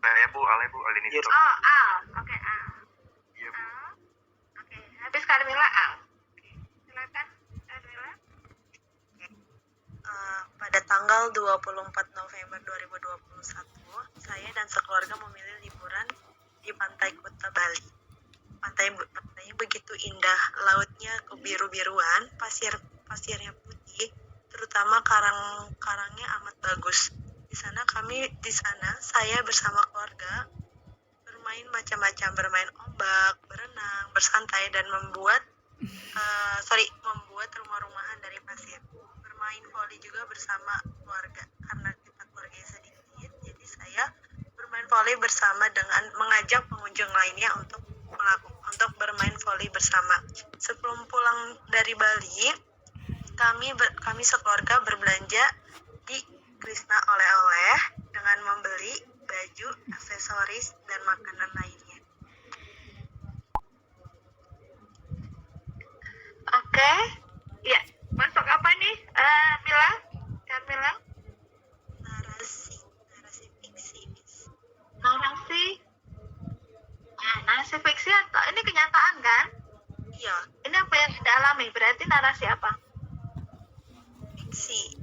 Saya Bu, Ale Bu, Alini Iya. Stop. Oh, Al. Oke, Al. Iya Bu. Al. Oke, habis Carmilla, Al. Oke, silakan Carmilla. Pada tanggal 24 November 2021, saya dan sekeluarga memilih liburan di pantai Kuta Bali. Pantainya begitu indah, lautnya kebiru-biruan, pasirnya putih, terutama karang-karangnya amat bagus. Di sana saya bersama keluarga bermain macam-macam, bermain ombak, berenang, bersantai dan membuat rumah-rumahan dari pasir. Bermain voli juga bersama keluarga, karena kita keluarganya sedikit, jadi saya bermain voli bersama dengan mengajak pengunjung lainnya untuk bermain voli bersama. Sebelum pulang dari Bali, kami sekeluarga berbelanja di Krishna oleh-oleh dengan membeli baju, aksesoris, dan makanan lainnya. Oke. Ya, masuk apa nih? Mila? Carmilla? Narasi fiksi, Miss. Narasi fiksi atau ini kenyataan kan? Iya, Ini apa yang Anda alami? Berarti narasi apa? fiksi,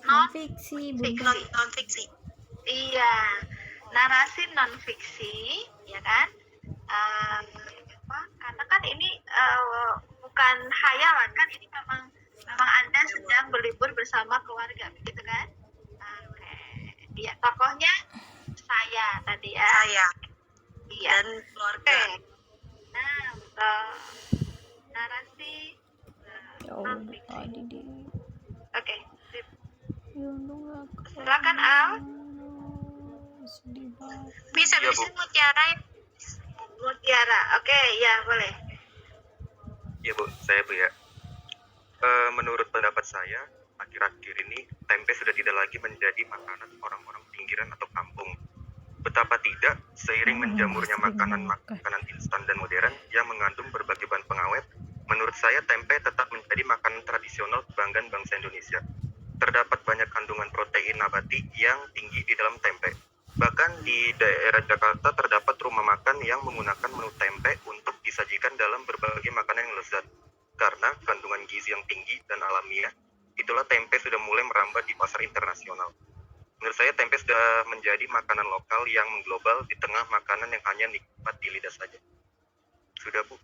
Non-fiksi, Bunda. non fiksi. Iya, narasi non fiksi, ya kan? Karena kan ini bukan hayalan kan, ini memang Anda sedang berlibur bersama keluarga, begitu kan? Oke. Iya, tokohnya saya tadi ya. Saya Iya. dan keluarga. Oke. Nah, betul. Narasi non fiksi. Tadi di Oke, sip. silakan Al. Sedih banget. Bisa Iya, Bu. Mutiara ya? Mutiara. Oke, ya boleh. Iya Bu, saya Bu ya. Menurut pendapat saya, akhir-akhir ini tempe sudah tidak lagi menjadi makanan orang-orang pinggiran atau kampung. Betapa tidak, seiring menjamurnya makanan instan dan modern yang mengandung berbagai bahan pengawet, menurut saya tempe tetap menjadi makanan tradisional kebanggaan bangsa Indonesia. Terdapat banyak kandungan protein nabati yang tinggi di dalam tempe. Bahkan di daerah Jakarta terdapat rumah makan yang menggunakan menu tempe untuk disajikan dalam berbagai makanan yang lezat. Karena kandungan gizi yang tinggi dan alamiah, itulah tempe sudah mulai merambah di pasar internasional. Menurut saya tempe sudah menjadi makanan lokal yang mengglobal di tengah makanan yang hanya nikmat di lidah saja. Sudah Bu.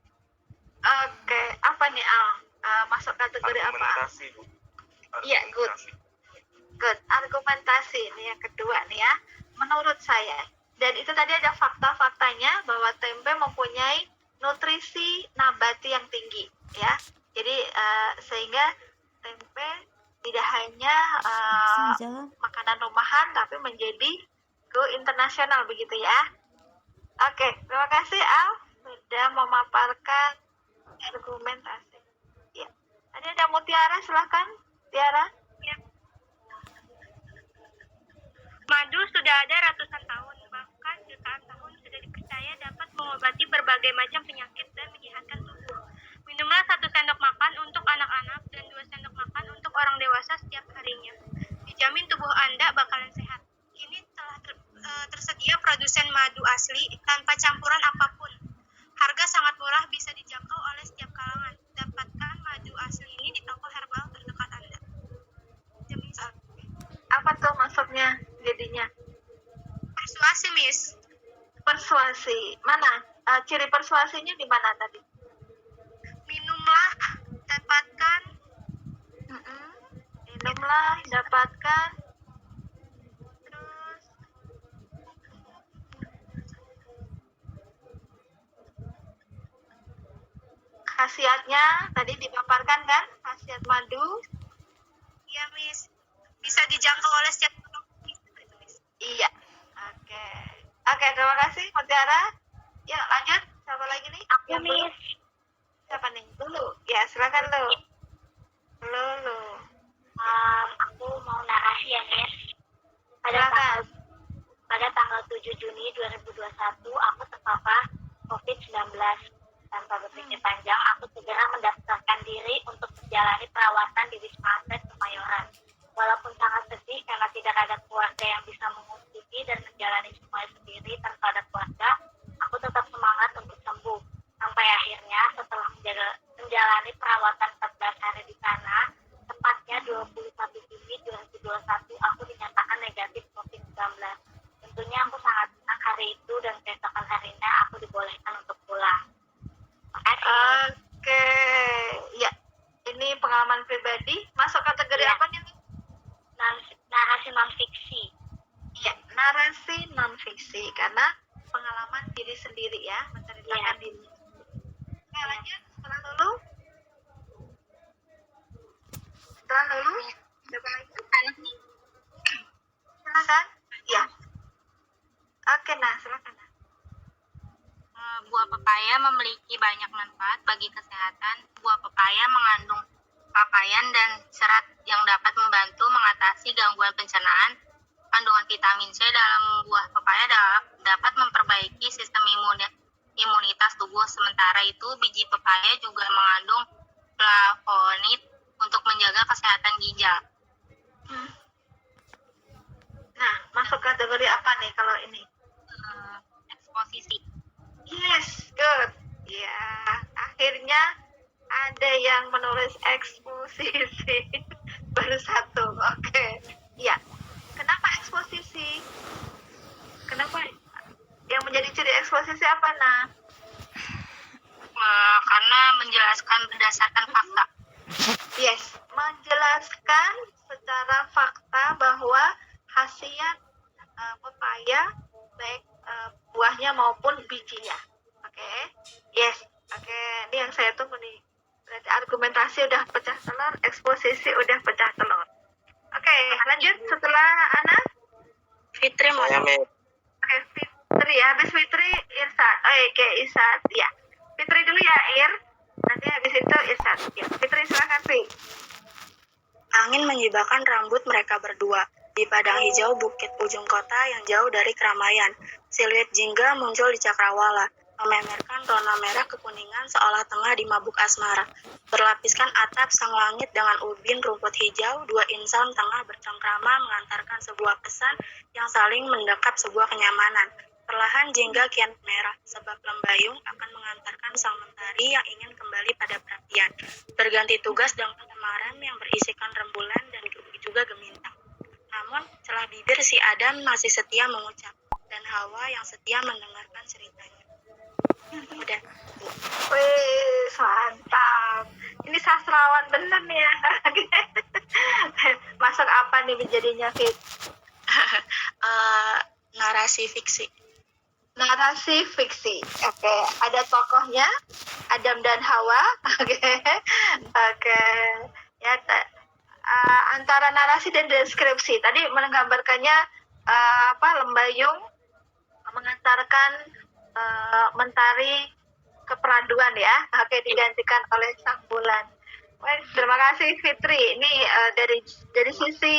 Oke, apa nih Al? Masuk kategori apa? Argumentasi Bu. Iya, good. Argumentasi ini yang kedua nih ya. Menurut saya, dan itu tadi ada fakta-faktanya bahwa tempe mempunyai nutrisi nabati yang tinggi, ya. Jadi sehingga tempe tidak hanya makanan rumahan, tapi menjadi go internasional begitu ya. Oke, terima kasih Al sudah memaparkan argumentasi. Ya, tadi ada Mutiara, silakan Tiara. Ya. Madu sudah ada ratusan tahun, bahkan jutaan tahun sudah dipercaya dapat mengobati berbagai macam penyakit dan menyehatkan tubuh. Minumlah 1 sendok makan untuk anak-anak dan 2 sendok makan untuk orang dewasa setiap harinya. Dijamin tubuh Anda bakalan sehat. Kini telah tersedia produsen madu asli tanpa campuran apapun. Harga sangat murah, bisa dijangkau oleh setiap kalangan. Dapatkan madu asli ini di toko herbal terdekat Anda. Demi Apa tuh maksudnya jadinya? persuasi, Miss. Persuasi. Mana? Ciri persuasinya di mana tadi? Minumlah, dapatkan. Minumlah, dapatkan. Terus Khasiatnya tadi dipaparkan kan? Khasiat madu. ya, Miss. Bisa dijangkau oleh setiap orang. Iya. Oke. Oke, terima kasih Mutiara. Ya, lanjut. Siapa lagi nih? Aku, Yang belum? Miss. Siapa nih? Lulu. Ya, silakan Lu. Lulu. Aku mau narasi ya, Miss. Silakan. Pada tanggal 7 Juni 2021, aku terpapar COVID-19. Tanpa berpikir panjang, aku segera mendaftarkan diri untuk menjalani perawatan di Wisma Atlet Kemayoran. Walaupun sangat sedih karena tidak ada keluarga yang bisa mengungsi dan menjalani semuanya sendiri, narasi non fiksi karena pengalaman diri sendiri ya, menceritakan diri. Oke, lanjut. Setelah lulu, siapa lagi? Silakan. Ya. Oke, nah silakan. Buah pepaya memiliki banyak manfaat bagi kesehatan. Buah pepaya mengandung papayan dan serat yang dapat membantu mengatasi gangguan pencernaan. Kandungan vitamin C dalam buah pepaya dapat memperbaiki sistem imunitas tubuh. Sementara itu, biji pepaya juga mengandung flavonoid untuk menjaga kesehatan ginjal. Nah, masuk kategori apa nih kalau ini? Eksposisi. Yes, good. Ya, akhirnya ada yang menulis eksposisi. Baru satu. Oke. Ya. Kenapa eksposisi? Kenapa? Yang menjadi ciri eksposisi apa, Nah? Karena menjelaskan berdasarkan fakta. Yes, menjelaskan secara fakta bahwa khasiat pepaya baik buahnya maupun bijinya. Oke. Yes. Oke, ini yang saya tunggu nih. Berarti argumentasi udah pecah telur, eksposisi udah pecah telur. Oke, lanjut setelah Ana. Fitri mau. Oke, Fitri ya. Habis Fitri Irsad. Oke, Irsad. Ya. Fitri dulu ya, Ir. Nanti habis itu Irsad. Ya. Fitri silakan, Fi. Angin menyibakkan rambut mereka berdua. Di padang hijau bukit ujung kota yang jauh dari keramaian, siluet jingga muncul di cakrawala, memamerkan rona merah kekuningan seolah tengah dimabuk asmara. Berlapiskan atap sang langit dengan ubin rumput hijau, dua insan tengah bercengkrama mengantarkan sebuah pesan yang saling mendekap sebuah kenyamanan. Perlahan jingga kian merah, sebab lembayung akan mengantarkan sang mentari yang ingin kembali pada perhatian. Berganti tugas dengan kemarin yang berisikan rembulan dan juga gemintang. Namun, celah bibir si Adam masih setia mengucap, dan Hawa yang setia mendengarkan ceritanya. Udah. Wih, mantap. Ini sastrawan bener nih ya. Masuk apa nih menjadinya, Fit? Narasi fiksi. Narasi fiksi. Oke, ada tokohnya Adam dan Hawa. Oke. Ya, antara narasi dan deskripsi. Tadi menggambarkannya lembayung mengantarkan mentari keperaduan ya. Oke, digantikan oleh sang bulan. Baik, terima kasih Fitri. Ini dari sisi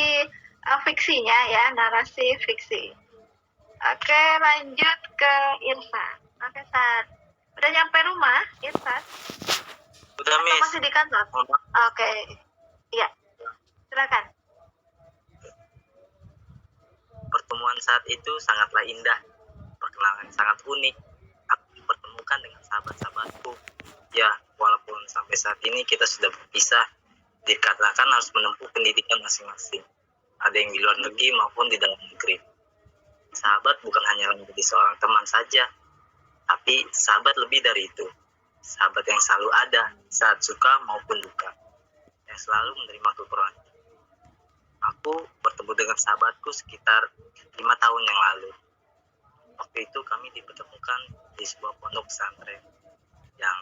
fiksinya ya, narasi fiksi. Oke, lanjut ke Irfan. Oke, Sat. Udah nyampe rumah, Irfan? Udah, Atau Miss. masih di kantor? Oke. Iya. Silakan. Pertemuan saat itu sangatlah indah, perkenalan sangat unik. Aku dipertemukan dengan sahabat-sahabatku. Ya, walaupun sampai saat ini kita sudah berpisah, dikatakan harus menempuh pendidikan masing-masing. Ada yang di luar negeri maupun di dalam negeri. Sahabat bukan hanya menjadi seorang teman saja, tapi sahabat lebih dari itu. Sahabat yang selalu ada saat suka maupun duka, yang selalu menerima kekurangan. Aku bertemu dengan sahabatku sekitar 5 tahun yang lalu. Waktu itu kami dipertemukan di sebuah pondok pesantren yang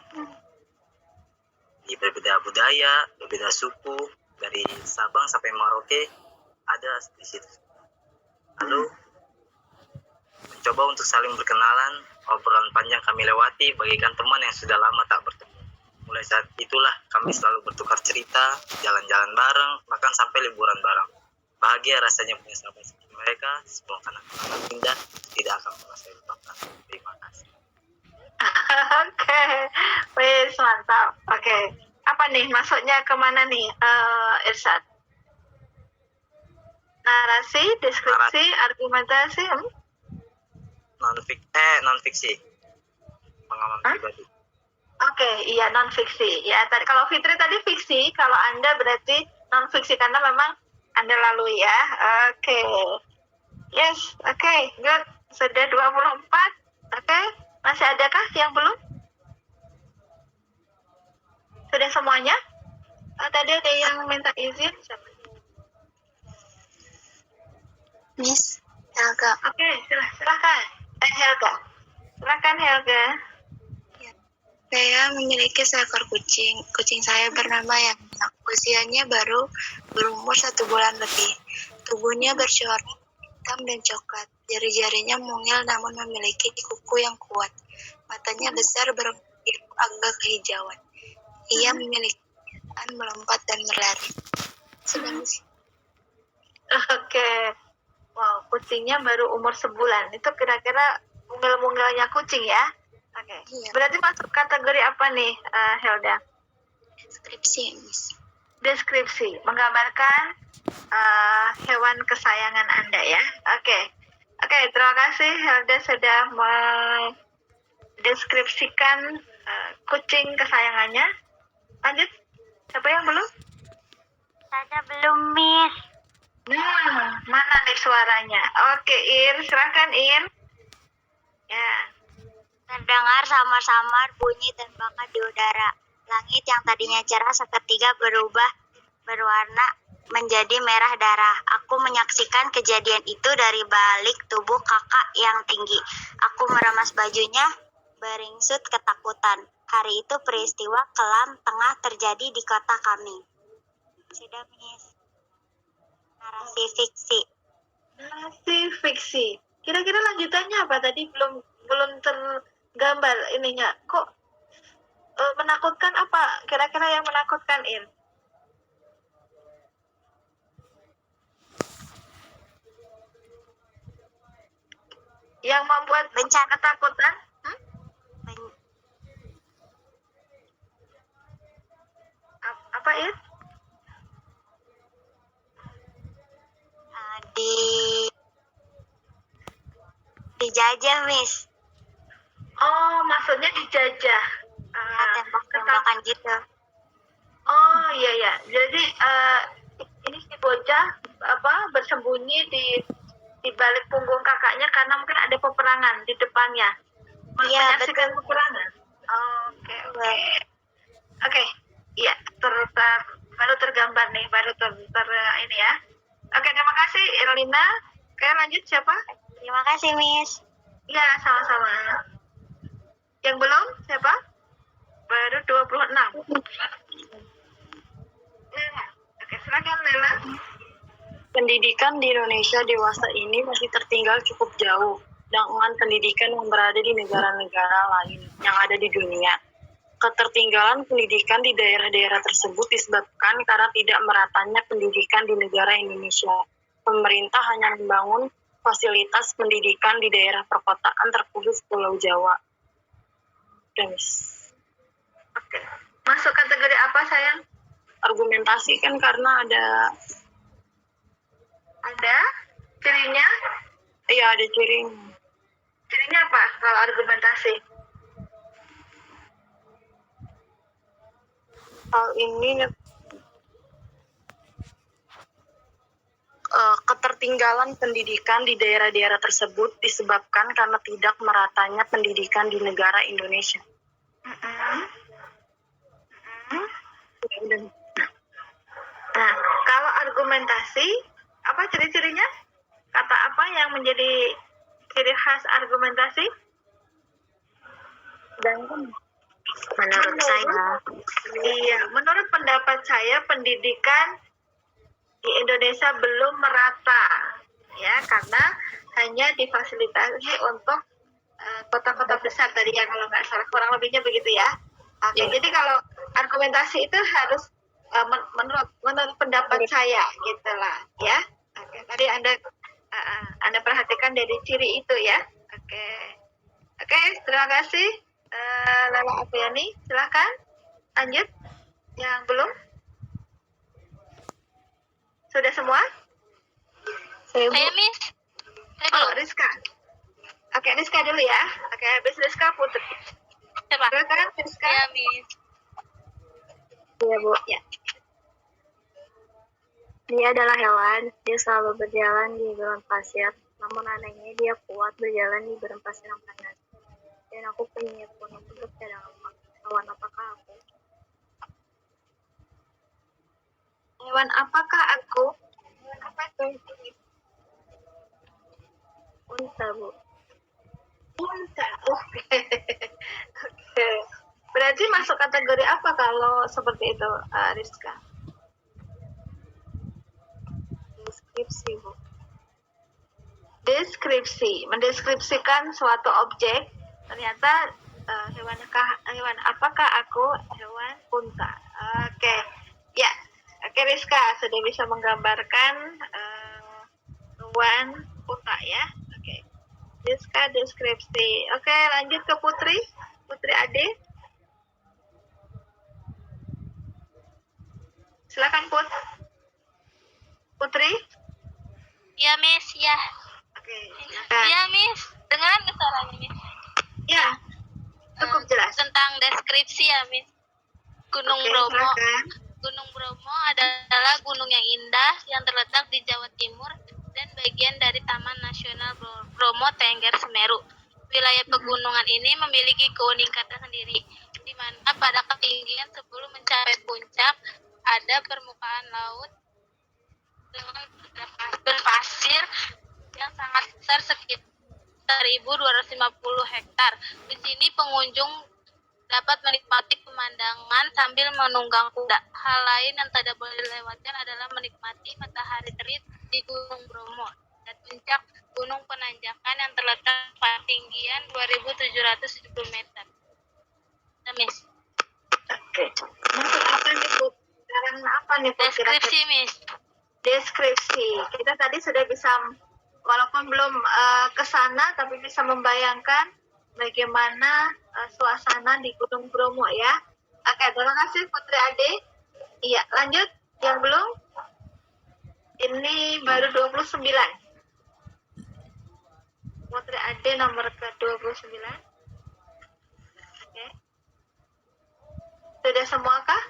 berbeda budaya, berbeda suku, dari Sabang sampai Merauke ada di situ. Lalu mencoba untuk saling berkenalan, obrolan panjang kami lewati bagaikan teman yang sudah lama tak bertemu. Mulai saat itulah kami selalu bertukar cerita, jalan-jalan bareng, bahkan sampai liburan bareng. Bahagia rasanya punya sahabat seperti mereka. Semua kenangan indah tidak akan pernah saya lupakan. Terima kasih. Oke, wis mantap. Oke, apa nih masuknya kemana nih, Irsad? Narasi, deskripsi, argumentasi. Non fiksi. Pengalaman pribadi. Oke, iya non fiksi. Ya, tadi kalau Fitri tadi fiksi, kalau Anda berarti non fiksi karena memang Anda lalui ya. Oke. Yes, oke, good. Sudah 24. Oke, masih adakah yang belum? Sudah semuanya? Tadi ada yang minta izin. Siapa? Miss, Helga. Oke, silakan. Helga. Silakan Helga. Saya memiliki seekor kucing. Kucing saya bernama Yana. Usianya baru berumur 1 bulan lebih. Tubuhnya bercorak hitam dan coklat. Jari-jarinya mungil namun memiliki kuku yang kuat. Matanya besar berbiru agak kehijauan. Ia memiliki kebiasaan melompat dan berlari. Sudah Oke. Wow, kucingnya baru umur sebulan. Itu kira-kira mungil-mungilnya kucing ya? Oke. Iya. Berarti masuk kategori apa nih, Helda? skripsi, Miss. Deskripsi, menggambarkan hewan kesayangan Anda ya. Oke. Oke, terima kasih Helda sudah mendeskripsikan kucing kesayangannya. Lanjut. Siapa yang belum? Saya belum, Miss. Nah, mana nih suaranya? Oke, Ir, silakan Ir. Ya. Terdengar samar-samar bunyi tembakan di udara. Langit yang tadinya cerah seketika berubah berwarna menjadi merah darah. Aku menyaksikan kejadian itu dari balik tubuh kakak yang tinggi. Aku meremas bajunya, beringsut ketakutan. Hari itu peristiwa kelam tengah terjadi di kota kami. Sudah, Miss. Narasi fiksi. Narasi fiksi. Kira-kira lanjutannya apa tadi? Belum tergambar ininya. Kok menakutkan apa? Kira-kira yang menakutkan Ir? Yang membuat Bencana. ketakutan? Ben- Apa Ir? dijajah, Miss. Oh, maksudnya dijajah. Tembak-tembakan gitu. Oh iya ya. Jadi ini si bocah bersembunyi di balik punggung kakaknya karena mungkin ada peperangan di depannya. Iya, Menyaksikan betul. peperangan. Oke. Oke. Iya, baru tergambar nih, baru ini ya. Oke, terima kasih Irlina. Oke, lanjut siapa? Terima kasih, Miss. Iya, sama-sama. Yang belum siapa? Baru 26. Oke, silakan Lela. Pendidikan di Indonesia dewasa ini masih tertinggal cukup jauh dengan pendidikan yang berada di negara-negara lain yang ada di dunia. Ketertinggalan pendidikan di daerah-daerah tersebut disebabkan karena tidak meratanya pendidikan di negara Indonesia. Pemerintah hanya membangun fasilitas pendidikan di daerah perkotaan terkhusus Pulau Jawa. Oke. Masuk kategori apa sayang? Argumentasi kan karena ada Cirinya? iya ada cirinya. Cirinya apa kalau argumentasi? Hal ini ketertinggalan pendidikan di daerah-daerah tersebut disebabkan karena tidak meratanya pendidikan di negara Indonesia. Nah, kalau argumentasi, apa ciri-cirinya? Kata apa yang menjadi ciri khas argumentasi? Menurut saya, Iya, menurut pendapat saya pendidikan di Indonesia belum merata, ya, karena hanya difasilitasi untuk kota-kota besar tadi ya kalau nggak salah, kurang lebihnya begitu ya. Oke, jadi kalau argumentasi itu harus menurut pendapat saya gitulah, ya. Oke, tadi Anda perhatikan dari ciri itu ya. Oke, terima kasih Lela Apriani, silahkan lanjut. Yang belum? Sudah semua? Saya, Miss. Oh, Rizka. Oke, Rizka dulu ya. Oke, habis Rizka Putri. Coba. Silakan Rizka. Ya, Miss. Iya, Bu. Ya. Dia adalah hewan, dia selalu berjalan di gurun pasir, namun anehnya dia kuat berjalan di gurun pasir yang panas. Dan aku punya punuk untuk cadangan hewan apakah aku? Hewan apakah aku? Hewan apa itu? Unta, Bu. Unta. Oke. Oke. Berarti masuk kategori apa kalau seperti itu, Rizka? Deskripsi, Bu. Deskripsi, mendeskripsikan suatu objek. Ternyata hewan apakah aku? Hewan unta. Oke. Ya. Oke, Rizka sudah bisa menggambarkan hewan unta ya. Oke. Rizka deskripsi. Oke, lanjut ke Putri. Putri Ade. Silakan Putri. Ya, Miss. Ya. Oke, silakan. Ya, Miss. Dengaran nggak suaranya, Miss? Ya, cukup jelas. Tentang deskripsi ya, Miss. Gunung Oke, Bromo. silakan. Gunung Bromo adalah gunung yang indah yang terletak di Jawa Timur dan bagian dari Taman Nasional Bromo Tengger Semeru. Wilayah pegunungan ini memiliki keunikan tersendiri, di mana pada ketinggian sebelum mencapai puncak ada permukaan laut dengan berpasir yang sangat besar sekitar 1.250 hektar. Di sini pengunjung dapat menikmati pemandangan sambil menunggang kuda. Hal lain yang tidak boleh dilewatkan adalah menikmati matahari terbit di Gunung Bromo dan puncak Gunung Penanjakan yang terletak pada ketinggian 2.770 meter. Nah, Miss. Oke. Maksud apa nih, Put? Sekarang apa nih, Put? Deskripsi, Miss. Deskripsi. Kita tadi sudah bisa, walaupun belum ke sana, tapi bisa membayangkan bagaimana suasana di Gunung Bromo ya. Oke, terima kasih Putri Ade. Iya, lanjut. Yang belum? Ini baru 29. Putri Ade nomor ke-29. Oke. Sudah semua kah?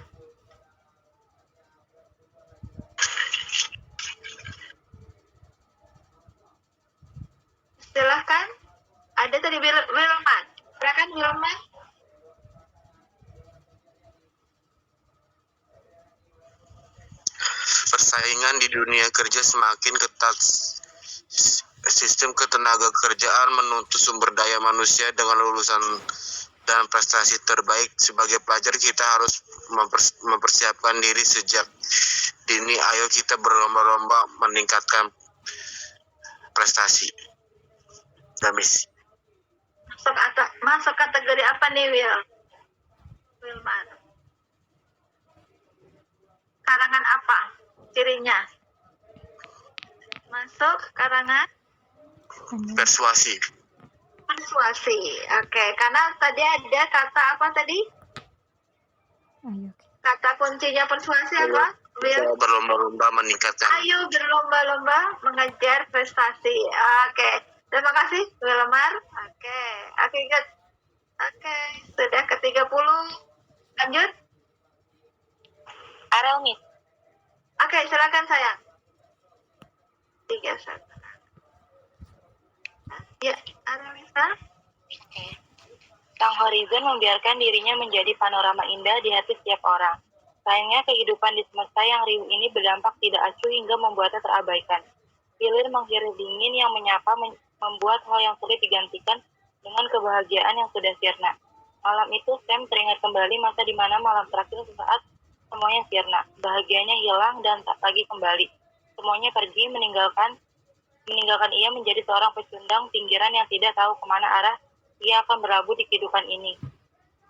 Silahkan. Ada tadi Wilman. Silakan Wilman. Persaingan di dunia kerja semakin ketat. Sistem ketenaga kerjaan menuntut sumber daya manusia dengan lulusan dan prestasi terbaik. Sebagai pelajar kita harus mempersiapkan diri sejak dini. Ayo kita berlomba-lomba meningkatkan prestasi. Damis. Masuk kategori apa nih, Wilman? Karangan apa cirinya? Masuk karangan Persuasi. persuasi. Oke, karena tadi ada kata apa tadi? Ayo. Kata kuncinya persuasi apa? Kita berlomba-lomba meningkatkan. Ayo berlomba-lomba mengejar prestasi. Oke, terima kasih Wilmar. Oke, good. Oke, sudah ke-30. Lanjut. Arel, Miss. Oke, silakan sayang. 31. Ya, Arelisa. Kang Horizon membiarkan dirinya menjadi panorama indah di hati setiap orang. Sayangnya kehidupan di semesta yang riuh ini berdampak tidak acuh hingga membuatnya terabaikan. Hilir menghirup dingin yang menyapa membuat hal yang sulit digantikan dengan kebahagiaan yang sudah sirna. Malam itu Sam teringat kembali masa di mana malam terakhir saat semuanya sirna. Bahagianya hilang dan tak lagi kembali. Semuanya pergi meninggalkan ia menjadi seorang pecundang pinggiran yang tidak tahu kemana arah ia akan berlabuh di kehidupan ini.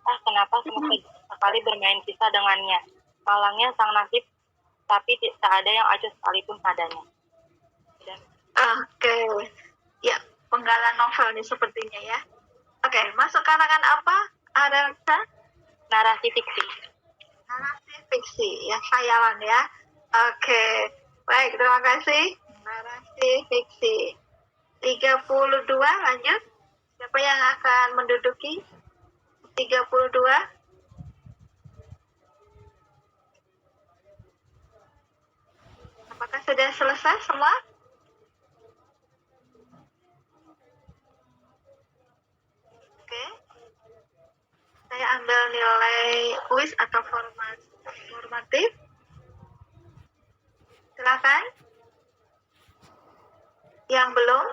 Kenapa semesta sekali bermain kisah dengannya? Malangnya sang nasib, tapi tak ada yang acuh sekalipun padanya. Oke. Ya, penggalan novel nih sepertinya ya. Oke, masuk karangan apa? Arelisa? Narasi fiksi. Narasi fiksi, ya khayalan ya. Oke, baik, terima kasih. Narasi fiksi. 32, lanjut. Siapa yang akan menduduki 32? Apakah sudah selesai semua? Oke. Saya ambil nilai kuis atau formatif. Silakan. Yang belum?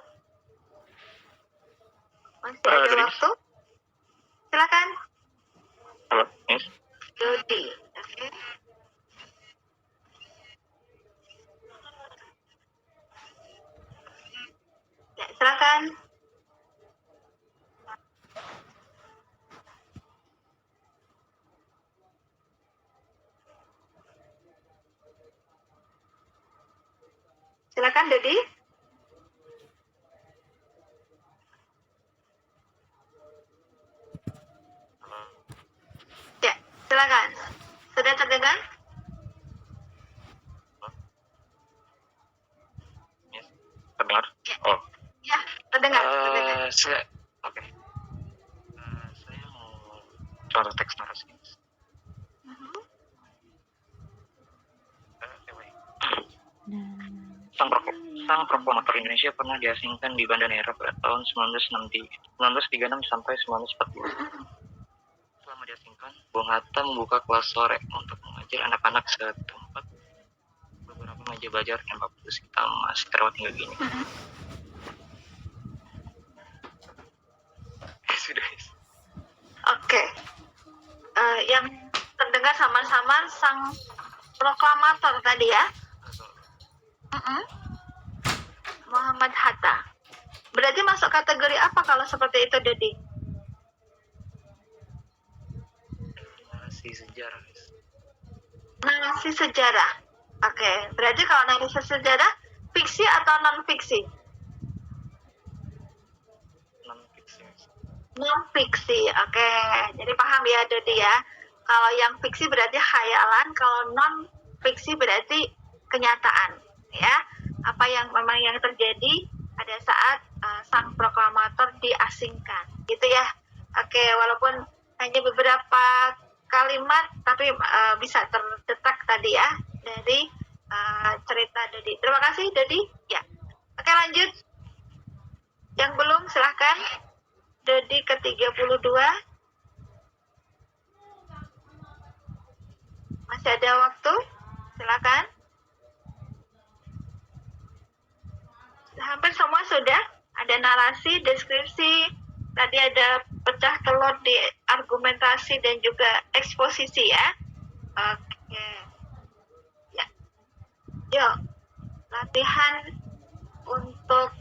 Masih ada Dodi. waktu. Silakan. Halo, Miss. Dodi. Oke. Ya, silakan. Silakan Dodi. Ya, silakan. Sudah terdengar? Miss, terdengar? Ya. Oh, Ya, terdengar. Terdengar. saya, oke. Saya mau contoh teks narasi. Mhm. Sang proklamator Indonesia pernah diasingkan di Banda Neira pada tahun 1936 sampai 1940. Selama diasingkan, Bung Hatta membuka kelas sore untuk mengajar anak-anak setempat. Beberapa meja belajar dan bapus kita masih terawat hingga kini. Sudah. Oke. Yang terdengar sama-sama sang proklamator tadi ya. Muhammad Hatta. Berarti masuk kategori apa kalau seperti itu, Dodi? Narasi sejarah. Narasi sejarah. Oke. Berarti kalau narasi sejarah, fiksi atau non-fiksi? Non-fiksi. Non-fiksi. Oke. Jadi paham ya, Dodi ya. Kalau yang fiksi berarti khayalan, kalau non-fiksi berarti kenyataan. Ya. Apa yang memang yang terjadi pada saat sang proklamator diasingkan, gitu ya. Oke, walaupun hanya beberapa kalimat, tapi bisa terdetak tadi ya dari cerita Dodi. Terima kasih Dodi. Ya, oke lanjut. Yang belum silahkan. Dodi ke-32. Masih ada waktu. Silakan. Hampir semua sudah ada narasi, deskripsi, tadi ada pecah telur di argumentasi dan juga eksposisi ya. Oke. Ya. Yuk, latihan untuk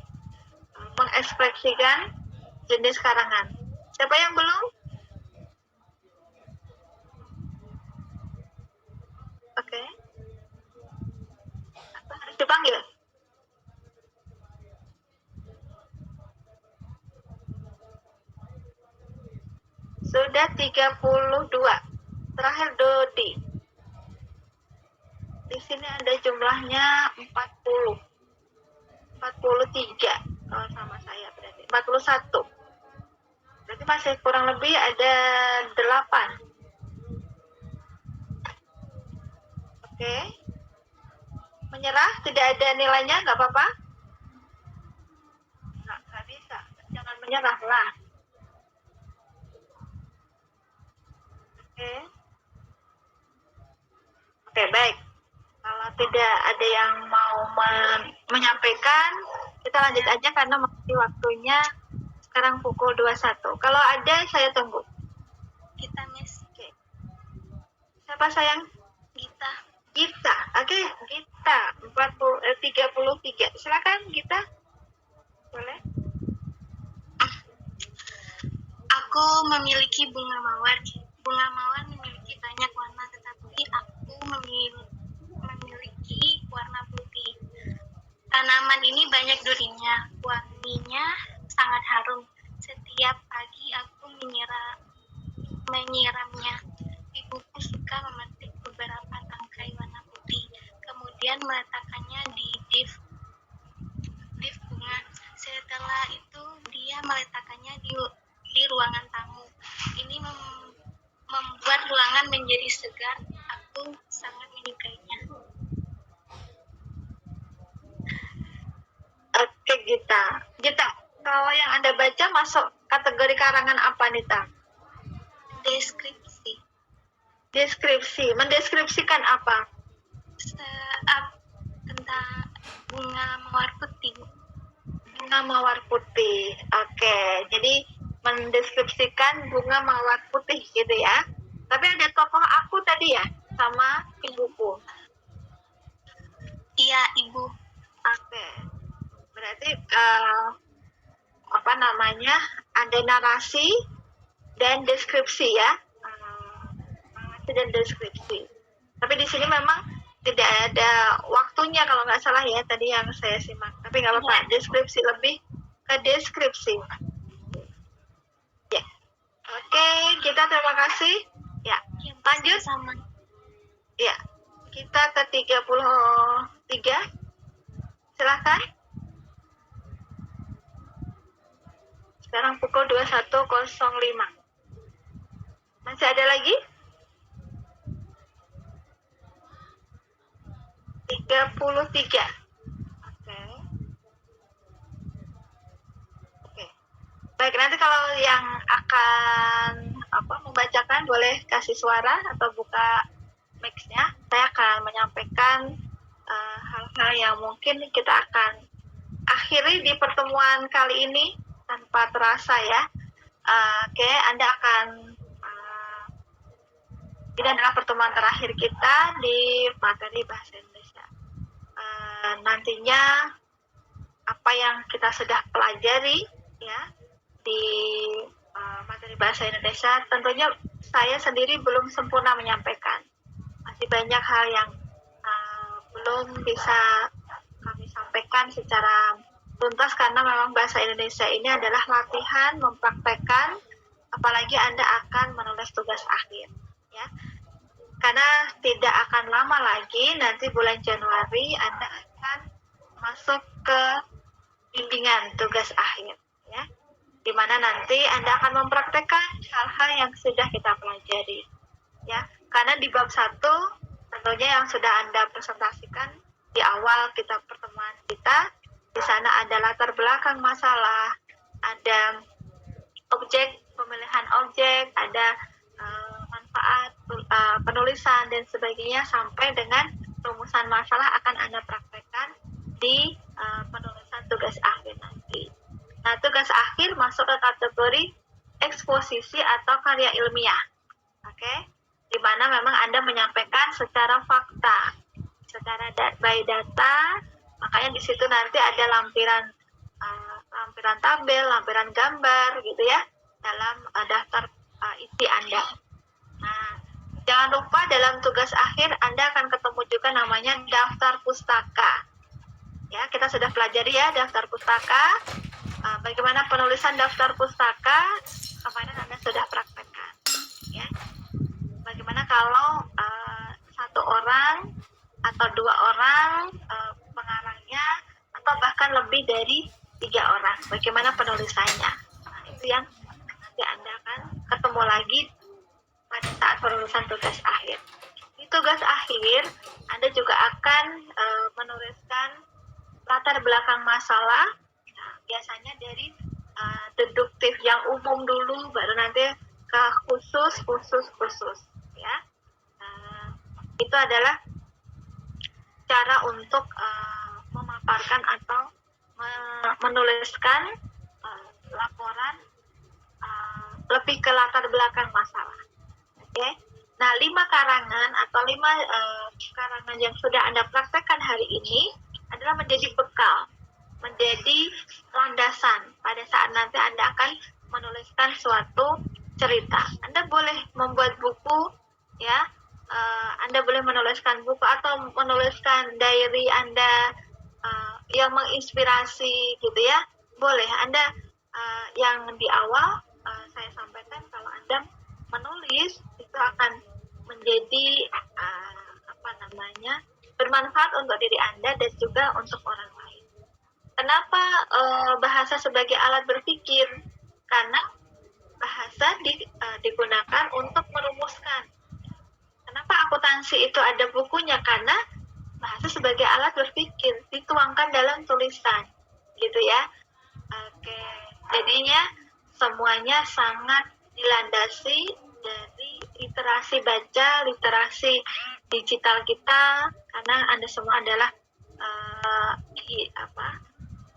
mengekspresikan jenis karangan. Siapa yang belum? Oke. Apa harus dipanggil? Sudah 32. Terakhir Dodi. Di sini ada jumlahnya 40. 43. Oh, sama saya berarti. 41. Berarti masih kurang lebih ada 8. Oke. Menyerah? Tidak ada nilainya? Nggak apa-apa? Nggak bisa. Jangan menyerah lah. Oke, baik. Kalau tidak ada yang mau menyampaikan, kita lanjut aja karena masih waktunya sekarang pukul 21. Kalau ada, saya tunggu. Kita Miss. Oke. Siapa sayang? Gita. Gita. Oke, Gita. 33. Silakan, Gita. Boleh? Aku memiliki bunga mawar. Bunga mawar memiliki banyak warna, tetapi aku memiliki warna putih. Tanaman ini banyak durinya, wanginya sangat harum. Setiap pagi aku menyiramnya. Ibuku suka memetik beberapa tangkai warna putih, kemudian meletakkannya di div bunga. Setelah itu dia meletakkannya di ruangan tamu. Ini membuat ruangan menjadi segar. Aku sangat menyukainya. Oke, Gita. Gita, kalau yang Anda baca masuk kategori karangan apa, Nita? Deskripsi. Deskripsi. Mendeskripsikan apa? Tentang bunga mawar putih. Bunga mawar putih. Oke, jadi mendeskripsikan bunga mawar putih gitu ya. Tapi ada tokoh aku tadi ya, sama ibuku. Iya, Ibu. Oke. Berarti ada narasi dan deskripsi ya. Narasi dan deskripsi. Tapi di sini memang tidak ada waktunya kalau nggak salah ya tadi yang saya simak. Tapi nggak apa-apa, deskripsi lebih ke deskripsi. Ya. Oke, kita terima kasih. Ya, lanjut. Sama. Ya, kita ke 33. Silakan. Sekarang pukul 21.05. Masih ada lagi? 33. Oke. Baik, nanti kalau yang akan membacakan boleh kasih suara atau buka mic-nya. Saya akan menyampaikan hal-hal yang mungkin kita akan akhiri di pertemuan kali ini tanpa terasa ya. Oke, Anda akan ini adalah pertemuan terakhir kita di materi bahasa Indonesia. Nantinya apa yang kita sudah pelajari ya di materi bahasa Indonesia, tentunya saya sendiri belum sempurna menyampaikan. Masih banyak hal yang belum bisa kami sampaikan secara tuntas karena memang bahasa Indonesia ini adalah latihan mempraktekkan, apalagi Anda akan menulis tugas akhir ya. Karena tidak akan lama lagi, nanti bulan Januari Anda akan masuk ke bimbingan tugas akhir ya, di mana nanti Anda akan mempraktekkan hal-hal yang sudah kita pelajari ya. Karena di bab 1 tentunya yang sudah Anda presentasikan di awal kita pertemuan kita, di sana ada latar belakang masalah, ada objek, pemilihan objek, ada manfaat penulisan dan sebagainya, sampai dengan rumusan masalah akan Anda praktekkan di penulisan tugas akhir nanti. Nah, tugas akhir masuk ke kategori eksposisi atau karya ilmiah. Oke? Di mana memang Anda menyampaikan secara fakta, secara by data, makanya di situ nanti ada lampiran tabel, lampiran gambar gitu ya, dalam daftar isi Anda. Nah, jangan lupa dalam tugas akhir Anda akan ketemu juga namanya daftar pustaka. Ya, kita sudah pelajari ya daftar pustaka. Bagaimana penulisan daftar pustaka kemarin Anda sudah praktekkan. Ya. Bagaimana kalau satu orang atau 2 orang pengarangnya, atau bahkan lebih dari 3 orang, bagaimana penulisannya. Nah, itu yang nanti Anda akan ketemu lagi pada saat penulisan tugas akhir. Di tugas akhir Anda juga akan menuliskan latar belakang masalah. Nah, biasanya dari deduktif yang umum dulu, baru nanti ke khusus ya. Itu adalah cara untuk memaparkan atau menuliskan laporan lebih ke latar belakang masalah. Oke. Nah, 5 karangan atau 5 karangan yang sudah Anda praktekkan hari ini adalah menjadi bekal, menjadi landasan pada saat nanti Anda akan menuliskan suatu cerita. Anda boleh membuat buku ya, Anda boleh menuliskan buku atau menuliskan diary Anda yang menginspirasi gitu ya, boleh. Anda yang di awal saya sampaikan, kalau Anda menulis itu akan menjadi bermanfaat untuk diri Anda dan juga untuk orang lain. Kenapa bahasa sebagai alat berpikir? Karena bahasa digunakan untuk merumuskan. Kenapa akuntansi itu ada bukunya? Karena bahasa sebagai alat berpikir dituangkan dalam tulisan, gitu ya. Oke, jadinya semuanya sangat dilandasi dari literasi baca, literasi digital kita, karena Anda semua adalah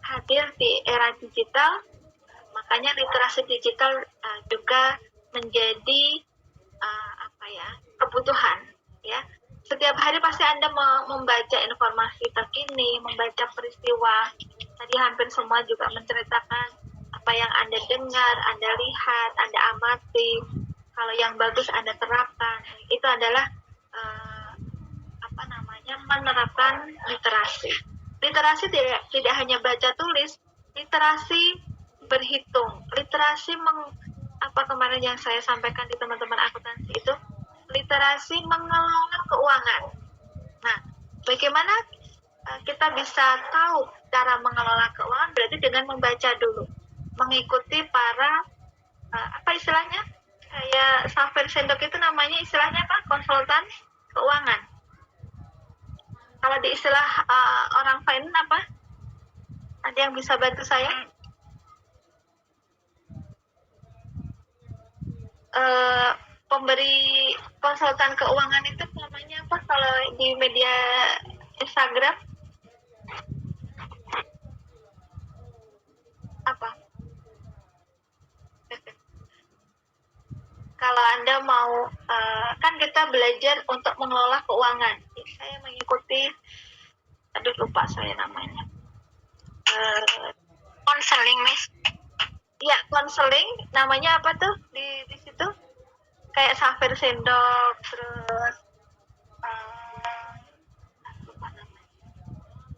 hadir di era digital, makanya makanya literasi digital juga menjadi kebutuhan, ya. Setiap hari pasti Anda membaca informasi terkini, membaca peristiwa. Tadi hampir semua juga menceritakan apa yang Anda dengar, Anda lihat, Anda amati. Kalau yang bagus Anda terapkan. Itu adalah menerapkan literasi. Literasi tidak hanya baca tulis, literasi berhitung, literasi kemarin yang saya sampaikan di teman-teman akuntansi itu, literasi mengelola keuangan. Nah, bagaimana kita bisa tahu cara mengelola keuangan? Berarti dengan membaca dulu, mengikuti para istilahnya, kayak Safir Sendok itu namanya istilahnya apa? Konsultan keuangan. Kalau di istilah orang finance apa? Ada yang bisa bantu saya? Pemberi konsultan keuangan itu namanya apa kalau di media Instagram? Apa? Kalau Anda mau, kan kita belajar untuk mengelola keuangan. Saya mengikuti, lupa saya namanya. Konseling, Miss. Ya, konseling. Namanya apa tuh di situ? Kayak Safir Sendok, terus